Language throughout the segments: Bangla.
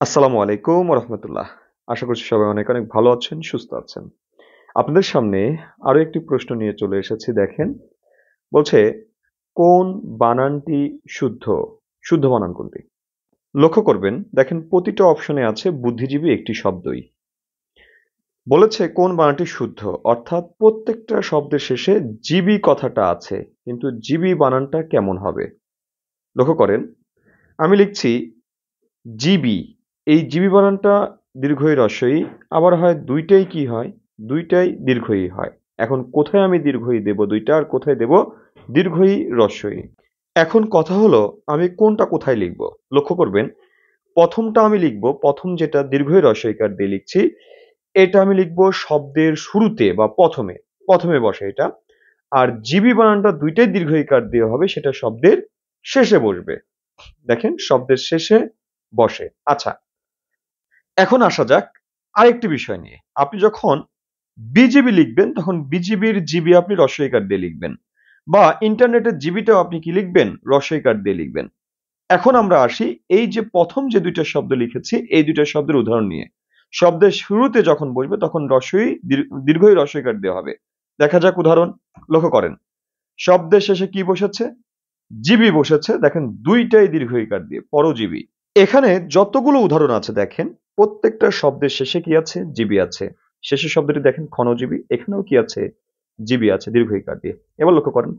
আসসালামু আলাইকুম রহমতুল্লাহ। আশা করছি সবাই অনেক অনেক ভালো আছেন, সুস্থ আছেন। আপনাদের সামনে আরো একটি প্রশ্ন নিয়ে চলে এসেছি। দেখেন, বলছে কোন বানানটি শুদ্ধ? শুদ্ধ বানান কোনটি? লক্ষ্য করবেন, দেখেন প্রতিটা অপশনে আছে বুদ্ধিজীবী একটি শব্দই। বলেছে কোন বানানটি শুদ্ধ, অর্থাৎ প্রত্যেকটা শব্দের শেষে জীবী কথাটা আছে, কিন্তু জীবী বানানটা কেমন হবে? লক্ষ্য করেন, আমি লিখছি জিবি। এই জিবি বানানটা দীর্ঘই রস্বই, আবার হয় দুইটাই কি হয়, দুইটাই দীর্ঘই হয়। এখন কোথায় আমি দীর্ঘই দেব দুইটা, আর কোথায় দেব দীর্ঘই রস্বই? এখন কথা হলো আমি কোনটা কোথায় লিখব। লক্ষ্য করবেন, প্রথমটা আমি লিখব, প্রথম যেটা দীর্ঘই রস্বইকার দিয়ে লিখছি, এটা আমি লিখব শব্দের শুরুতে বা প্রথমে, প্রথমে বসে এটা। আর জিবি বানানটা দুইটাই দীর্ঘইকার দিয়ে হবে, সেটা শব্দের শেষে বসবে। দেখেন, শব্দের শেষে বসে। আচ্ছা, এখন আসা যাক আরেকটি বিষয় নিয়ে। আপনি যখন বিজিবি লিখবেন তখন বিজিবির জিবি আপনি রস্বইকার দিয়ে লিখবেন, বা ইন্টারনেটের জিবিটাও আপনি কি লিখবেন, রস্বইকার দিয়ে লিখবেন। এখন আমরা আসি এই যে প্রথম যে দুইটা শব্দ লিখেছি, এই দুইটা শব্দের উদাহরণ নিয়ে। শব্দের শুরুতে যখন বসবে তখন রস্বই দীর্ঘই রস্বইকার দেওয়া হবে। দেখা যাক উদাহরণ। লক্ষ্য করেন, শব্দের শেষে কি বসেছে? জিবি বসেছে। দেখেন, দুইটাই দীর্ঘইকার দিয়ে, পরজীবী। এখানে যতগুলো উদাহরণ আছে দেখেন, প্রত্যেকটা শব্দের শেষে কি আছে? জিবি আছে। শেষের শব্দটি দেখেন ক্ষণজীবী, এখানেও কি আছে? জিবি আছে দীর্ঘইকার দিয়ে। এবার লক্ষ্য করেন,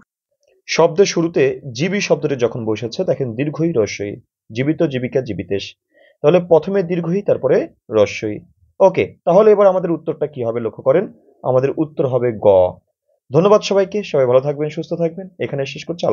শব্দের শুরুতে জিবি শব্দটি যখন বসেছে দেখেন দীর্ঘই রস্বই। জীবিত, জীবিকা, জীবিতেশ। তাহলে প্রথমে দীর্ঘই, তারপরে রস্বই। ওকে, তাহলে এবার আমাদের উত্তরটা কি হবে লক্ষ্য করেন, আমাদের উত্তর হবে গ। ধন্যবাদ সবাইকে, সবাই ভালো থাকবেন, সুস্থ থাকবেন। এখানে শেষ করছি।